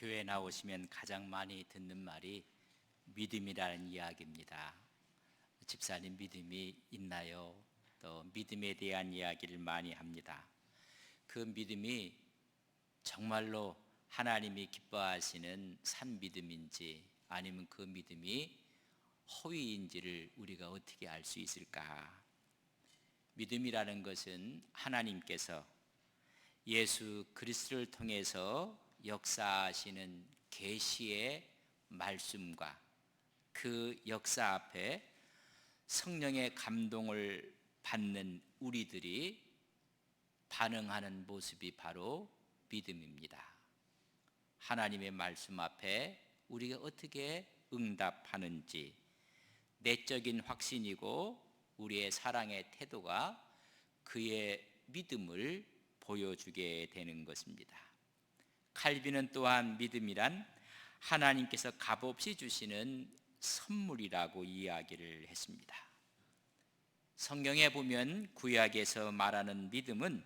교회 나오시면 가장 많이 듣는 말이 믿음이라는 이야기입니다. 집사님 믿음이 있나요? 또 믿음에 대한 이야기를 많이 합니다. 그 믿음이 정말로 하나님이 기뻐하시는 산 믿음인지 아니면 그 믿음이 허위인지를 우리가 어떻게 알 수 있을까? 믿음이라는 것은 하나님께서 예수 그리스도를 통해서 역사하시는 계시의 말씀과 그 역사 앞에 성령의 감동을 받는 우리들이 반응하는 모습이 바로 믿음입니다. 하나님의 말씀 앞에 우리가 어떻게 응답하는지 내적인 확신이고 우리의 사랑의 태도가 그의 믿음을 보여주게 되는 것입니다. 칼빈은 또한 믿음이란 하나님께서 값없이 주시는 선물이라고 이야기를 했습니다. 성경에 보면 구약에서 말하는 믿음은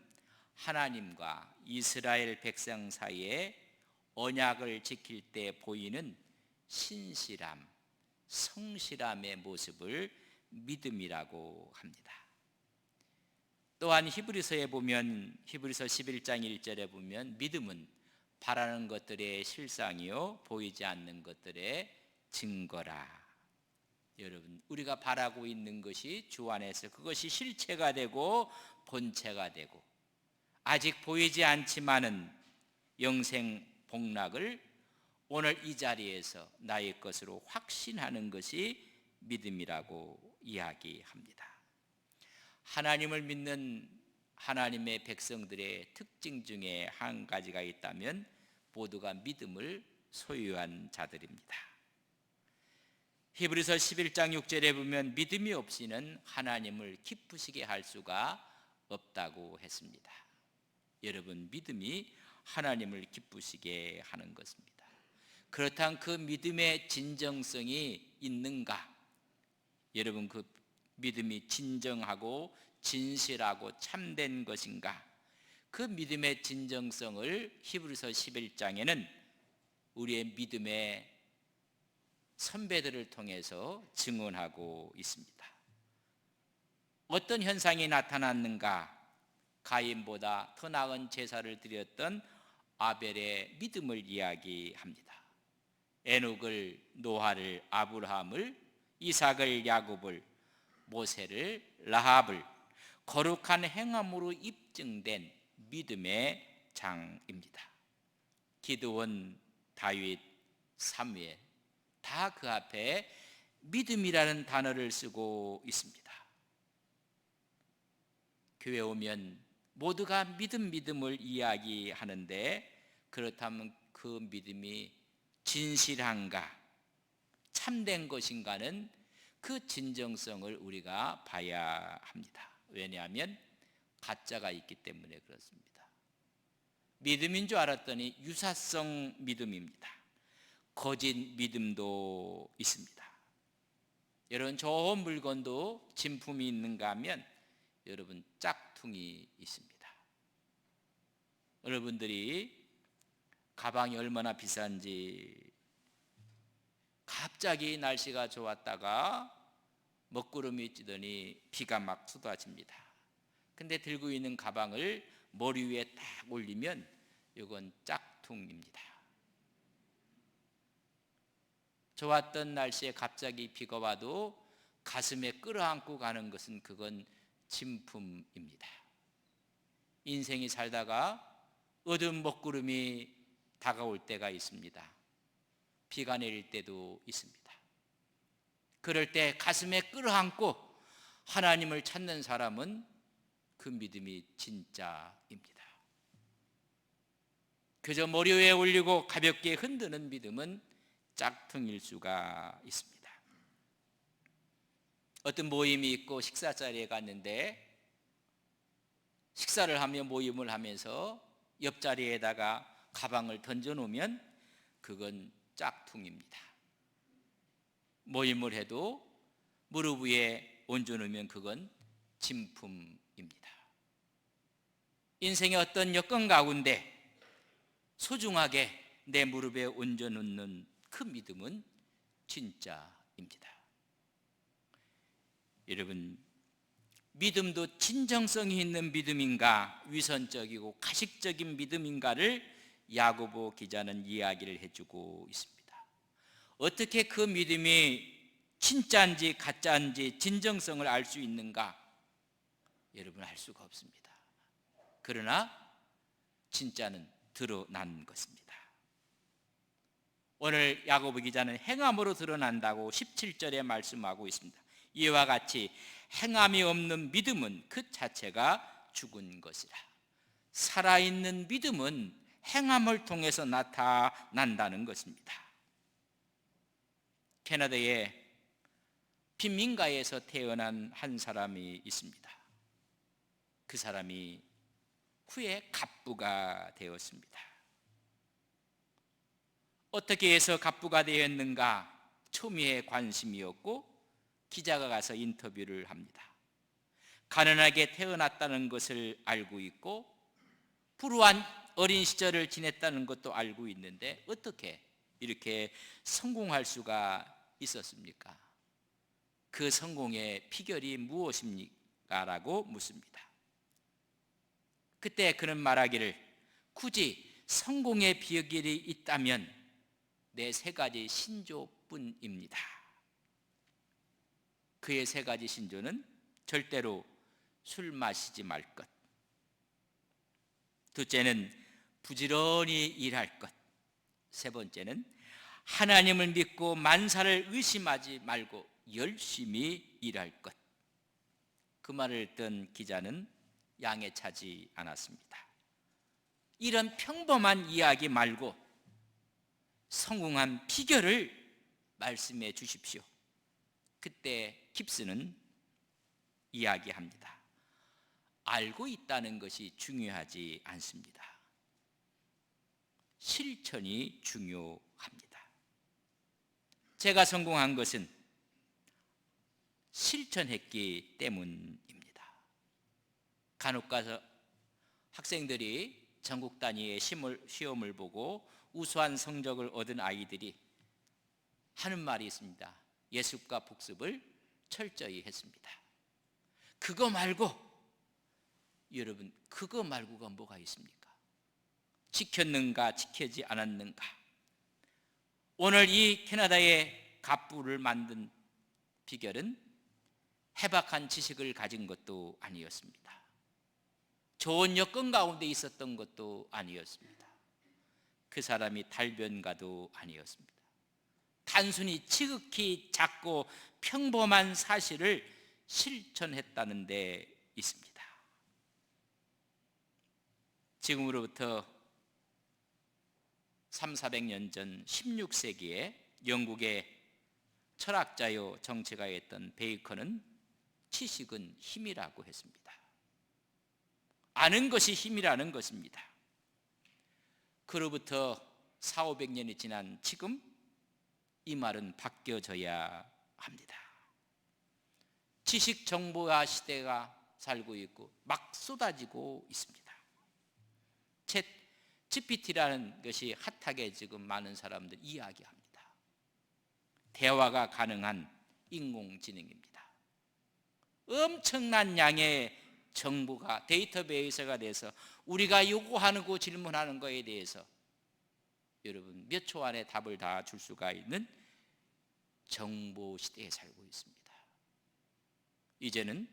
하나님과 이스라엘 백성 사이에 언약을 지킬 때 보이는 신실함, 성실함의 모습을 믿음이라고 합니다. 또한 히브리서에 보면 히브리서 11장 1절에 보면 믿음은 바라는 것들의 실상이요 보이지 않는 것들의 증거라. 여러분, 우리가 바라고 있는 것이 주 안에서 그것이 실체가 되고 본체가 되고 아직 보이지 않지만은 영생 복락을 오늘 이 자리에서 나의 것으로 확신하는 것이 믿음이라고 이야기합니다. 하나님을 믿는 하나님의 백성들의 특징 중에 한 가지가 있다면 모두가 믿음을 소유한 자들입니다. 히브리서 11장 6절에 보면 믿음이 없이는 하나님을 기쁘시게 할 수가 없다고 했습니다. 여러분, 믿음이 하나님을 기쁘시게 하는 것입니다. 그렇다면 그 믿음의 진정성이 있는가? 여러분, 그 믿음이 진정하고 진실하고 참된 것인가? 그 믿음의 진정성을 히브리서 11장에는 우리의 믿음의 선배들을 통해서 증언하고 있습니다. 어떤 현상이 나타났는가? 가인보다 더 나은 제사를 드렸던 아벨의 믿음을 이야기합니다. 에녹을, 노아를, 아브라함을, 이삭을, 야곱을, 모세를, 라합을 거룩한 행함으로 입증된 믿음의 장입니다. 기드온, 다윗, 사무엘 다 그 앞에 믿음이라는 단어를 쓰고 있습니다. 교회 오면 모두가 믿음을 이야기하는데 그렇다면 그 믿음이 진실한가, 참된 것인가는 그 진정성을 우리가 봐야 합니다. 왜냐하면 가짜가 있기 때문에 그렇습니다. 믿음인 줄 알았더니 유사성 믿음입니다. 거짓 믿음도 있습니다. 여러분, 좋은 물건도 진품이 있는가 하면 여러분 짝퉁이 있습니다. 여러분들이 가방이 얼마나 비싼지 갑자기 날씨가 좋았다가 먹구름이 찌더니 비가 막 쏟아집니다. 근데 들고 있는 가방을 머리 위에 딱 올리면 이건 짝퉁입니다. 좋았던 날씨에 갑자기 비가 와도 가슴에 끌어안고 가는 것은 그건 진품입니다. 인생이 살다가 어두운 먹구름이 다가올 때가 있습니다. 비가 내릴 때도 있습니다. 그럴 때 가슴에 끌어안고 하나님을 찾는 사람은 그 믿음이 진짜입니다. 그저 머리 위에 올리고 가볍게 흔드는 믿음은 짝퉁일 수가 있습니다. 어떤 모임이 있고 식사 자리에 갔는데 식사를 하며 모임을 하면서 옆자리에다가 가방을 던져놓으면 그건 짝퉁입니다. 모임을 해도 무릎 위에 얹어놓으면 그건 진품입니다. 인생의 어떤 여건 가운데 소중하게 내 무릎에 얹어놓는 그 믿음은 진짜입니다. 여러분, 믿음도 진정성이 있는 믿음인가, 위선적이고 가식적인 믿음인가를 야고보 기자는 이야기를 해주고 있습니다. 어떻게 그 믿음이 진짜인지 가짜인지 진정성을 알 수 있는가? 여러분, 알 수가 없습니다. 그러나 진짜는 드러난 것입니다. 오늘 야고보 기자는 행함으로 드러난다고 17절에 말씀하고 있습니다. 이와 같이 행함이 없는 믿음은 그 자체가 죽은 것이라. 살아있는 믿음은 행함을 통해서 나타난다는 것입니다. 캐나다의 빈민가에서 태어난 한 사람이 있습니다. 그 사람이 후에 갑부가 되었습니다. 어떻게 해서 갑부가 되었는가? 초미의 관심이었고 기자가 가서 인터뷰를 합니다. 가난하게 태어났다는 것을 알고 있고 불우한 어린 시절을 지냈다는 것도 알고 있는데 어떻게 이렇게 성공할 수가 있었습니까? 그 성공의 비결이 무엇입니까? 라고 묻습니다. 그때 그는 말하기를, 굳이 성공의 비결이 있다면 내 세 가지 신조뿐입니다. 그의 세 가지 신조는 절대로 술 마시지 말 것, 둘째는 부지런히 일할 것, 세 번째는 하나님을 믿고 만사를 의심하지 말고 열심히 일할 것. 그 말을 듣던 기자는 양에 차지 않았습니다. 이런 평범한 이야기 말고 성공한 비결을 말씀해 주십시오. 그때 깁스는 이야기합니다. 알고 있다는 것이 중요하지 않습니다. 실천이 중요합니다. 제가 성공한 것은 실천했기 때문입니다. 간혹 가서 학생들이 전국 단위의 시험을 보고 우수한 성적을 얻은 아이들이 하는 말이 있습니다. 예습과 복습을 철저히 했습니다. 그거 말고, 여러분, 그거 말고가 뭐가 있습니까? 지켰는가 지키지 않았는가? 오늘 이 캐나다의 갑부를 만든 비결은 해박한 지식을 가진 것도 아니었습니다. 좋은 여건 가운데 있었던 것도 아니었습니다. 그 사람이 달변가도 아니었습니다. 단순히 지극히 작고 평범한 사실을 실천했다는 데 있습니다. 지금으로부터 300~400년 전 16세기에 영국의 철학자요 정치가였던 베이컨은 지식은 힘이라고 했습니다. 아는 것이 힘이라는 것입니다. 그로부터 400~500년이 지난 지금 이 말은 바뀌어져야 합니다. 지식 정보화 시대가 살고 있고 막 쏟아지고 있습니다. 챗 GPT라는 것이 핫하게 지금 많은 사람들 이야기합니다. 대화가 가능한 인공지능입니다. 엄청난 양의 정보가 데이터베이스가 돼서 우리가 요구하는 거 질문하는 거에 대해서 여러분 몇 초 안에 답을 다 줄 수가 있는 정보 시대에 살고 있습니다. 이제는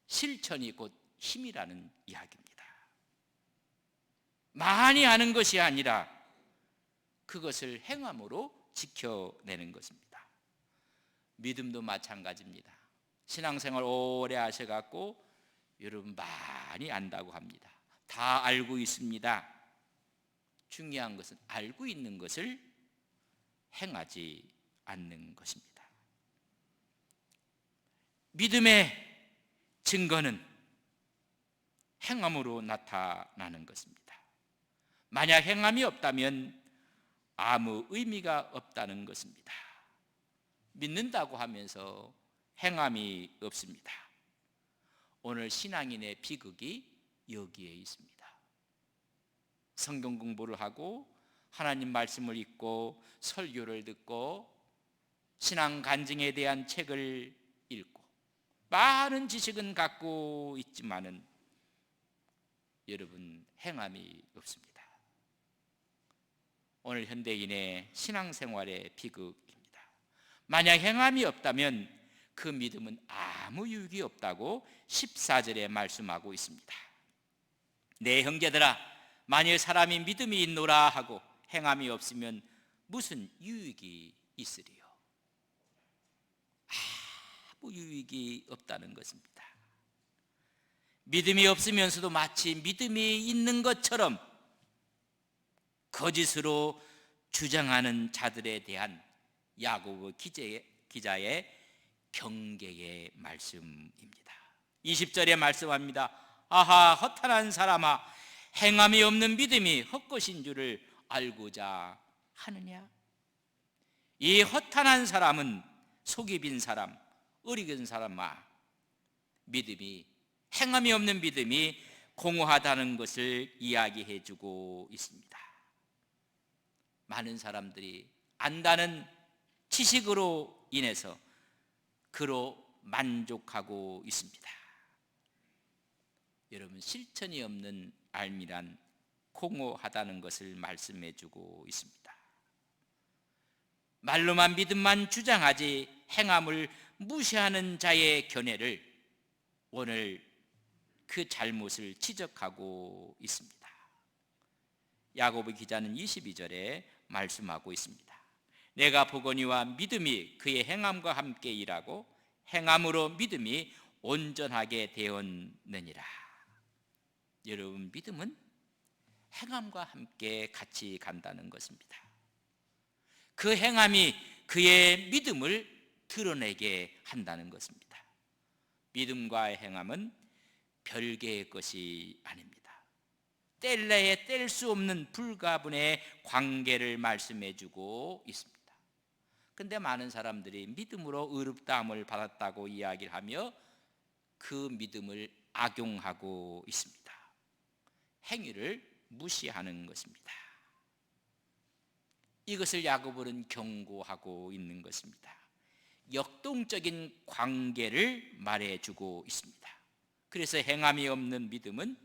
실천이 곧 힘이라는 이야기입니다. 많이 아는 것이 아니라 그것을 행함으로 지켜내는 것입니다. 믿음도 마찬가지입니다. 신앙생활 오래 하셔갖고 여러분 많이 안다고 합니다. 다 알고 있습니다. 중요한 것은 알고 있는 것을 행하지 않는 것입니다. 믿음의 증거는 행함으로 나타나는 것입니다. 만약 행함이 없다면 아무 의미가 없다는 것입니다. 믿는다고 하면서 행함이 없습니다. 오늘 신앙인의 비극이 여기에 있습니다. 성경 공부를 하고 하나님 말씀을 읽고 설교를 듣고 신앙 간증에 대한 책을 읽고 많은 지식은 갖고 있지만은 여러분 행함이 없습니다. 오늘 현대인의 신앙생활의 비극입니다. 만약 행함이 없다면 그 믿음은 아무 유익이 없다고 14절에 말씀하고 있습니다. 내 형제들아, 만일 사람이 믿음이 있노라 하고 행함이 없으면 무슨 유익이 있으리요? 아무 유익이 없다는 것입니다. 믿음이 없으면서도 마치 믿음이 있는 것처럼 거짓으로 주장하는 자들에 대한 야고보 기자의 경계의 말씀입니다. 20절에 말씀합니다. 아하, 허탄한 사람아, 행함이 없는 믿음이 헛것인 줄을 알고자 하느냐? 이 허탄한 사람은 속이 빈 사람, 어리석은 사람아, 믿음이, 행함이 없는 믿음이 공허하다는 것을 이야기해 주고 있습니다. 많은 사람들이 안다는 지식으로 인해서 그로 만족하고 있습니다. 여러분, 실천이 없는 알미란 공허하다는 것을 말씀해 주고 있습니다. 말로만 믿음만 주장하지 행함을 무시하는 자의 견해를 오늘 그 잘못을 지적하고 있습니다. 야고보 기자는 22절에 말씀하고 있습니다. 내가 보거니와 믿음이 그의 행함과 함께 일하고 행함으로 믿음이 온전하게 되었느니라. 여러분, 믿음은 행함과 함께 같이 간다는 것입니다. 그 행함이 그의 믿음을 드러내게 한다는 것입니다. 믿음과 행함은 별개의 것이 아닙니다. 뗄래야 뗄 수 없는 불가분의 관계를 말씀해 주고 있습니다. 그런데 많은 사람들이 믿음으로 의롭다함을 받았다고 이야기를 하며 그 믿음을 악용하고 있습니다. 행위를 무시하는 것입니다. 이것을 야고보는 경고하고 있는 것입니다. 역동적인 관계를 말해주고 있습니다. 그래서 행함이 없는 믿음은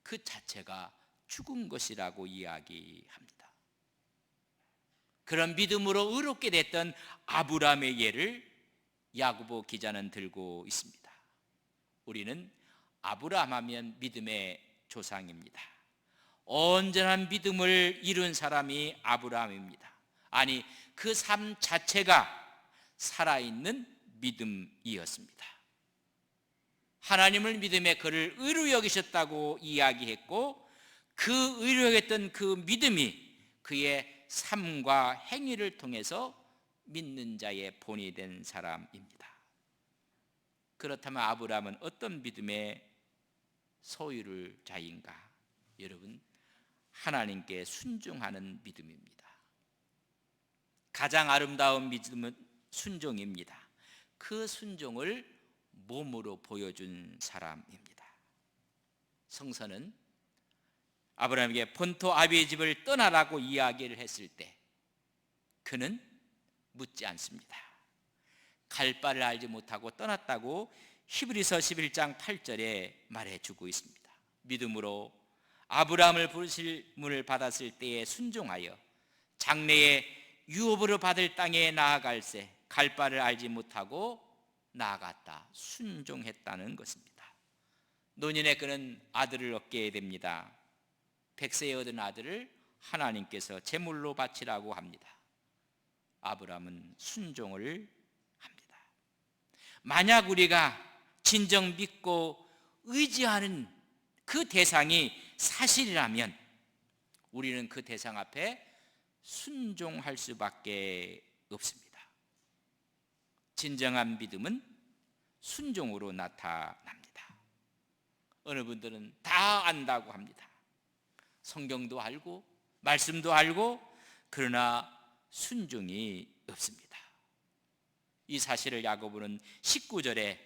그 자체가 죽은 것이라고 이야기합니다. 그런 믿음으로 의롭게 됐던 아브라함의 예를 야고보 기자는 들고 있습니다. 우리는 아브라함 하면 믿음의 조상입니다. 온전한 믿음을 이룬 사람이 아브라함입니다. 아니, 그 삶 자체가 살아있는 믿음이었습니다. 하나님을 믿음에 그를 의로 여기셨다고 이야기했고, 그 의로 여겼던 그 믿음이 그의 삶과 행위를 통해서 믿는 자의 본이 된 사람입니다. 그렇다면 아브라함은 어떤 믿음의 소유를 자인가? 여러분, 하나님께 순종하는 믿음입니다. 가장 아름다운 믿음은 순종입니다. 그 순종을 몸으로 보여준 사람입니다. 성서는 아브라함에게 본토 아비의 집을 떠나라고 이야기를 했을 때 그는 묻지 않습니다. 갈 바를 알지 못하고 떠났다고 히브리서 11장 8절에 말해주고 있습니다. 믿음으로 아브라함을 부르심을 받았을 때에 순종하여 장래에 유업으로 받을 땅에 나아갈새 갈 바를 알지 못하고 나아갔다. 순종했다는 것입니다. 노년에 그는 아들을 얻게 됩니다. 100세에 얻은 아들을 하나님께서 제물로 바치라고 합니다. 아브라함은 순종을 합니다. 만약 우리가 진정 믿고 의지하는 그 대상이 사실이라면 우리는 그 대상 앞에 순종할 수밖에 없습니다. 진정한 믿음은 순종으로 나타납니다. 어느 분들은 다 안다고 합니다. 성경도 알고 말씀도 알고 그러나 순종이 없습니다. 이 사실을 야고보는 19절에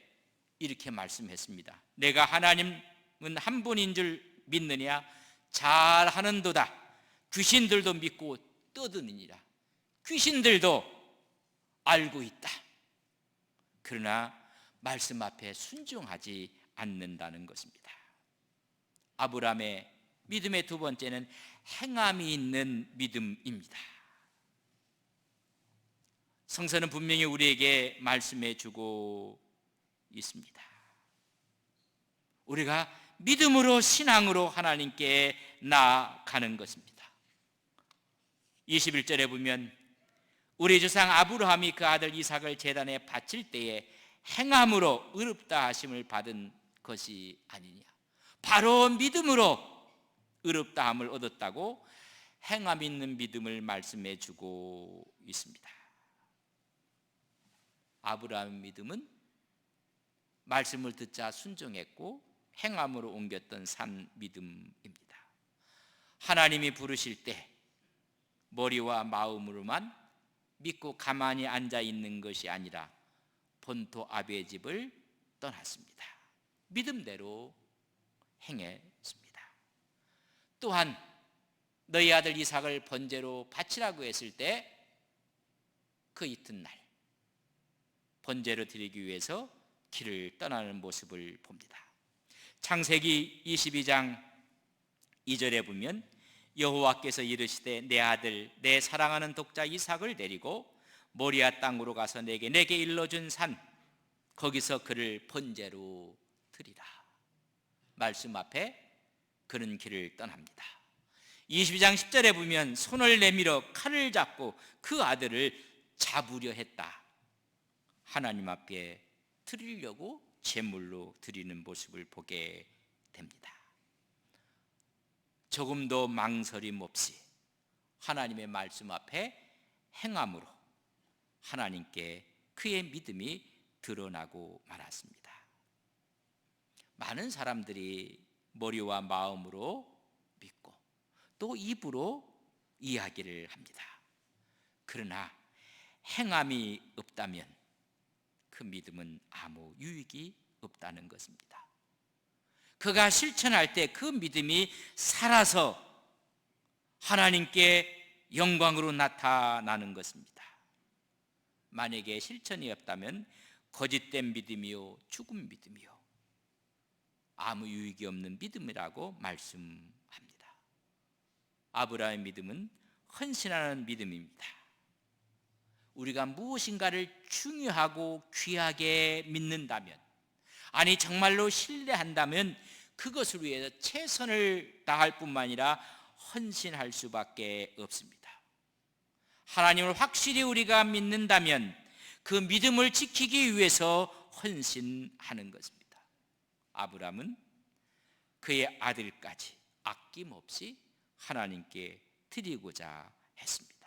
이렇게 말씀했습니다. 내가 하나님은 한 분인 줄 믿느냐? 잘하는도다. 귀신들도 믿고 떠드느니라. 귀신들도 알고 있다. 그러나 말씀 앞에 순종하지 않는다는 것입니다. 아브라함의 믿음의 두 번째는 행함이 있는 믿음입니다. 성서는 분명히 우리에게 말씀해 주고 있습니다. 우리가 믿음으로 신앙으로 하나님께 나아가는 것입니다. 21절에 보면 우리 조상 아브라함이 그 아들 이삭을 제단에 바칠 때에 행함으로 의롭다 하심을 받은 것이 아니냐. 바로 믿음으로 의롭다함을 얻었다고 행함 있는 믿음을 말씀해 주고 있습니다. 아브라함의 믿음은 말씀을 듣자 순종했고 행함으로 옮겼던 산 믿음입니다. 하나님이 부르실 때 머리와 마음으로만 믿고 가만히 앉아 있는 것이 아니라 본토 아비의 집을 떠났습니다. 믿음대로 행했습니다. 또한 너희 아들 이삭을 번제로 바치라고 했을 때 그 이튿날 번제로 드리기 위해서 길을 떠나는 모습을 봅니다. 창세기 22장 2절에 보면 여호와께서 이르시되 내 아들 내 사랑하는 독자 이삭을 데리고 모리아 땅으로 가서 내게 일러준 산 거기서 그를 번제로 드리라. 말씀 앞에 그는 길을 떠납니다. 22장 10절에 보면 손을 내밀어 칼을 잡고 그 아들을 잡으려 했다. 하나님 앞에 드리려고 제물로 드리는 모습을 보게 됩니다. 조금도 망설임 없이 하나님의 말씀 앞에 행함으로 하나님께 그의 믿음이 드러나고 말았습니다. 많은 사람들이 머리와 마음으로 믿고 또 입으로 이야기를 합니다. 그러나 행함이 없다면 그 믿음은 아무 유익이 없다는 것입니다. 그가 실천할 때 그 믿음이 살아서 하나님께 영광으로 나타나는 것입니다. 만약에 실천이 없다면 거짓된 믿음이요 죽은 믿음이요 아무 유익이 없는 믿음이라고 말씀합니다. 아브라함의 믿음은 헌신하는 믿음입니다. 우리가 무엇인가를 중요하고 귀하게 믿는다면, 아니 정말로 신뢰한다면 그것을 위해서 최선을 다할 뿐만 아니라 헌신할 수밖에 없습니다. 하나님을 확실히 우리가 믿는다면 그 믿음을 지키기 위해서 헌신하는 것입니다. 아브라함은 그의 아들까지 아낌없이 하나님께 드리고자 했습니다.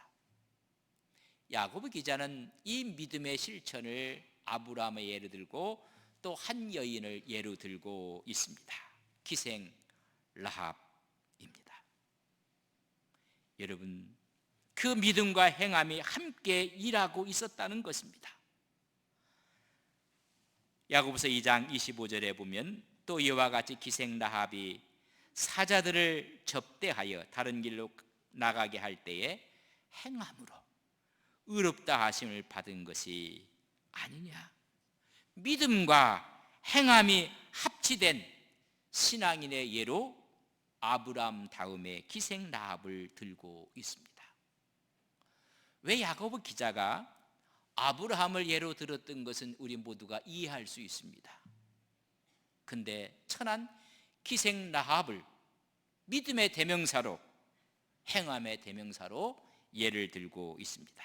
야고보 기자는 이 믿음의 실천을 아브라함의 예로 들고 또 한 여인을 예로 들고 있습니다. 기생 라합입니다. 여러분, 그 믿음과 행함이 함께 일하고 있었다는 것입니다. 야고보서 2장 25절에 보면 또 이와 같이 기생 라합이 사자들을 접대하여 다른 길로 나가게 할 때에 행함으로 의롭다 하심을 받은 것이 아니냐. 믿음과 행함이 합치된 신앙인의 예로 아브라함 다음에 기생 라합을 들고 있습니다. 왜 야고보 기자가 아브라함을 예로 들었던 것은 우리 모두가 이해할 수 있습니다. 근데 천한 기생 라합을 믿음의 대명사로, 행함의 대명사로 예를 들고 있습니다.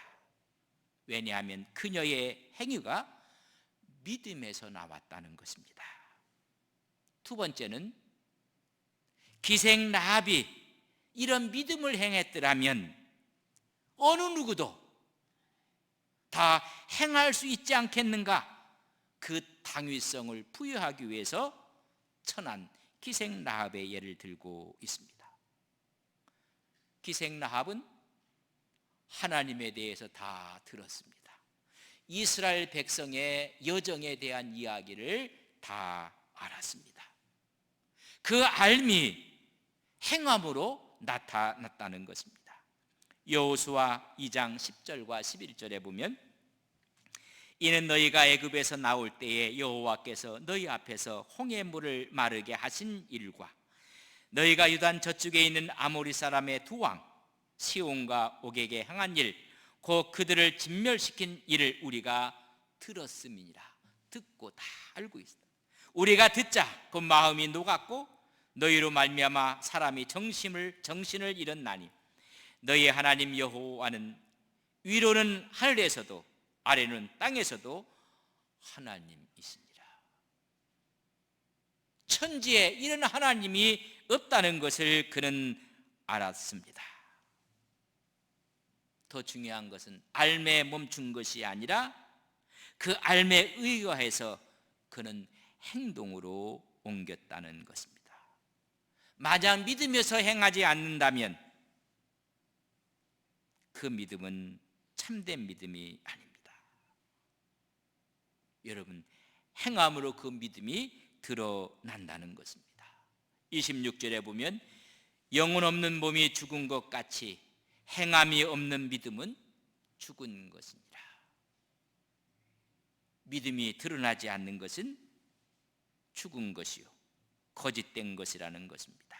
왜냐하면 그녀의 행위가 믿음에서 나왔다는 것입니다. 두 번째는 기생 라합이 이런 믿음을 행했더라면 어느 누구도 다 행할 수 있지 않겠는가? 그 당위성을 부여하기 위해서 천한 기생 라합의 예를 들고 있습니다. 기생 라합은 하나님에 대해서 다 들었습니다. 이스라엘 백성의 여정에 대한 이야기를 다 알았습니다. 그 알미 행함으로 나타났다는 것입니다. 여호수아 2장 10절과 11절에 보면 이는 너희가 애굽에서 나올 때에 여호와께서 너희 앞에서 홍해 물을 마르게 하신 일과 너희가 유단 저쪽에 있는 아모리 사람의 두 왕 시온과 옥에게 행한 일 곧 그들을 진멸시킨 일을 우리가 들었음이니라. 듣고 다 알고 있다. 우리가 듣자 그 마음이 녹았고 너희로 말미암아 사람이 정신을 잃었나니 너희 하나님 여호와는 위로는 하늘에서도 아래는 땅에서도 하나님이시니라. 천지에 이런 하나님이 없다는 것을 그는 알았습니다. 더 중요한 것은 알매에 멈춘 것이 아니라 그 알매에 의거해서 그는 행동으로 옮겼다는 것입니다. 만약 믿으면서 행하지 않는다면 그 믿음은 참된 믿음이 아닙니다. 여러분, 행함으로 그 믿음이 드러난다는 것입니다. 26절에 보면 영혼 없는 몸이 죽은 것 같이 행함이 없는 믿음은 죽은 것이니라. 믿음이 드러나지 않는 것은 죽은 것이요 거짓된 것이라는 것입니다.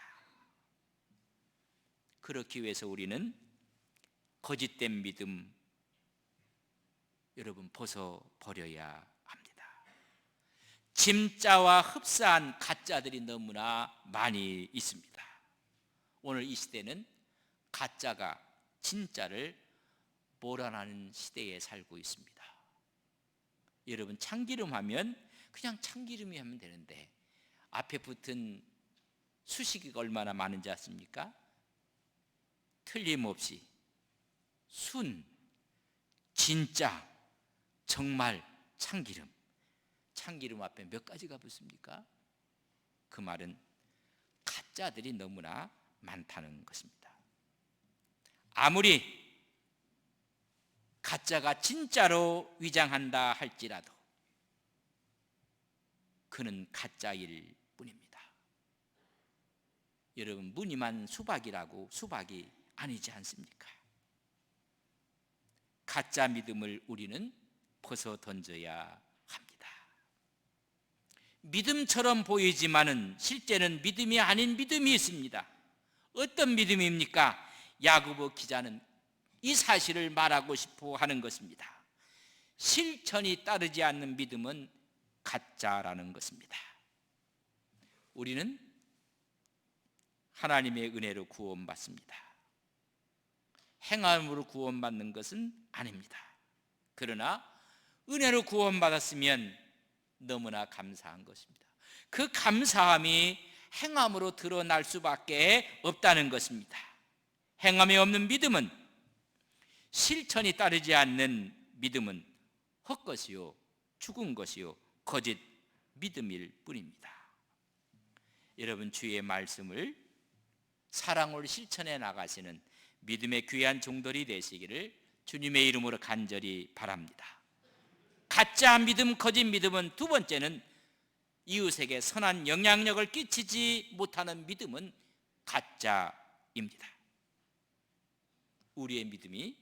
그렇기 위해서 우리는 거짓된 믿음 여러분 벗어버려야 합니다. 짐짜와 흡사한 가짜들이 너무나 많이 있습니다. 오늘 이 시대는 가짜가 진짜를 몰아내는 시대에 살고 있습니다. 여러분, 참기름 하면 그냥 참기름이 하면 되는데 앞에 붙은 수식어가 얼마나 많은지 아십니까? 틀림없이 순, 진짜, 정말, 참기름. 참기름 앞에 몇 가지가 붙습니까? 그 말은 가짜들이 너무나 많다는 것입니다. 아무리 가짜가 진짜로 위장한다 할지라도 그는 가짜일 뿐입니다. 여러분, 무늬만 수박이라고 수박이 아니지 않습니까? 가짜 믿음을 우리는 벗어 던져야 합니다. 믿음처럼 보이지만은 실제는 믿음이 아닌 믿음이 있습니다. 어떤 믿음입니까? 야고보 기자는 이 사실을 말하고 싶어 하는 것입니다. 실천이 따르지 않는 믿음은 가짜라는 것입니다. 우리는 하나님의 은혜로 구원받습니다. 행함으로 구원받는 것은 아닙니다. 그러나 은혜로 구원받았으면 너무나 감사한 것입니다. 그 감사함이 행함으로 드러날 수밖에 없다는 것입니다. 행함이 없는 믿음은, 실천이 따르지 않는 믿음은 헛것이요 죽은 것이요 거짓 믿음일 뿐입니다. 여러분, 주의 말씀을 사랑으로 실천해 나가시는 믿음의 귀한 종들이 되시기를 주님의 이름으로 간절히 바랍니다. 가짜 믿음, 거짓 믿음은 두 번째는 이웃에게 선한 영향력을 끼치지 못하는 믿음은 가짜입니다. 우리의 믿음이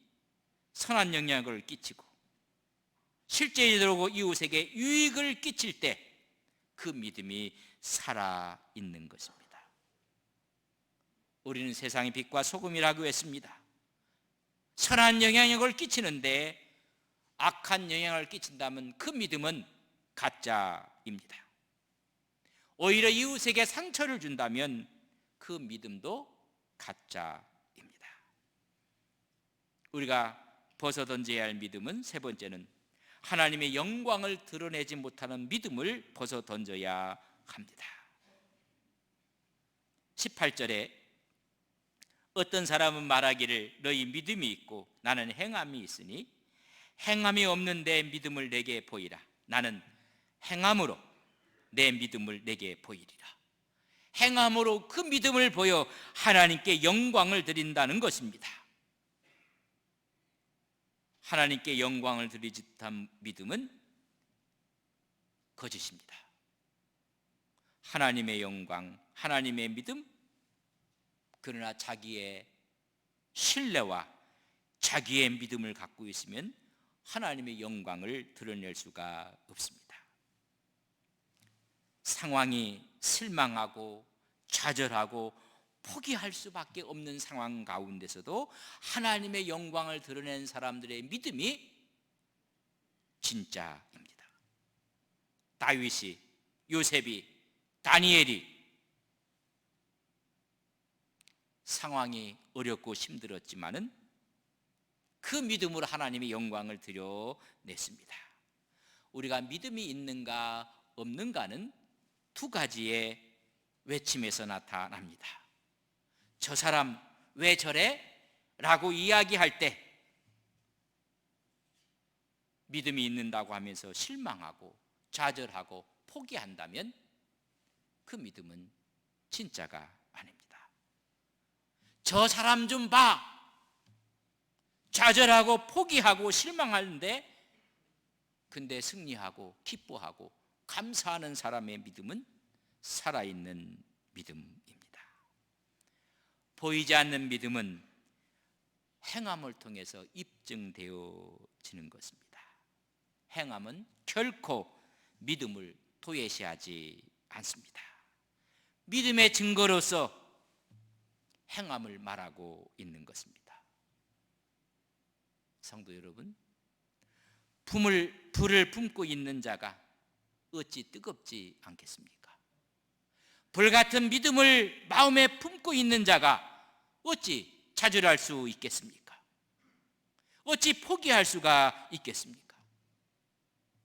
선한 영향력을 끼치고 실제로 이웃에게 유익을 끼칠 때 그 믿음이 살아있는 것입니다. 우리는 세상의 빛과 소금이라고 했습니다. 선한 영향력을 끼치는데 악한 영향을 끼친다면 그 믿음은 가짜입니다. 오히려 이웃에게 상처를 준다면 그 믿음도 가짜입니다. 우리가 벗어던져야 할 믿음은 세 번째는 하나님의 영광을 드러내지 못하는 믿음을 벗어던져야 합니다. 18절에 어떤 사람은 말하기를 너희 믿음이 있고 나는 행함이 있으니 행함이 없는 내 믿음을 내게 보이라. 나는 행함으로 내 믿음을 내게 보이리라. 행함으로 그 믿음을 보여 하나님께 영광을 드린다는 것입니다. 하나님께 영광을 드리지 못한 믿음은 거짓입니다. 하나님의 영광, 하나님의 믿음, 그러나 자기의 신뢰와 자기의 믿음을 갖고 있으면 하나님의 영광을 드러낼 수가 없습니다. 상황이 실망하고 좌절하고 포기할 수밖에 없는 상황 가운데서도 하나님의 영광을 드러낸 사람들의 믿음이 진짜입니다. 다윗이, 요셉이, 다니엘이 상황이 어렵고 힘들었지만은 그 믿음으로 하나님의 영광을 드러냈습니다. 우리가 믿음이 있는가 없는가는 두 가지의 외침에서 나타납니다. 저 사람 왜 저래? 라고 이야기할 때 믿음이 있는다고 하면서 실망하고 좌절하고 포기한다면 그 믿음은 진짜가 아닙니다. 저 사람 좀 봐! 좌절하고 포기하고 실망하는데 근데 승리하고 기뻐하고 감사하는 사람의 믿음은 살아있는 믿음입니다. 보이지 않는 믿음은 행함을 통해서 입증되어지는 것입니다. 행함은 결코 믿음을 도외시하지 않습니다. 믿음의 증거로서 행함을 말하고 있는 것입니다. 성도 여러분, 불을 품고 있는 자가 어찌 뜨겁지 않겠습니까? 불같은 믿음을 마음에 품고 있는 자가 어찌 좌절할 수 있겠습니까? 어찌 포기할 수가 있겠습니까?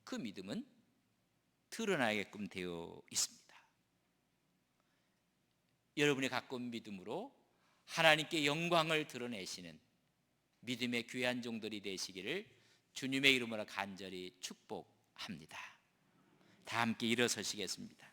그 믿음은 드러나게끔 되어 있습니다. 여러분이 갖고 온 믿음으로 하나님께 영광을 드러내시는 믿음의 귀한 종들이 되시기를 주님의 이름으로 간절히 축복합니다. 다 함께 일어서시겠습니다.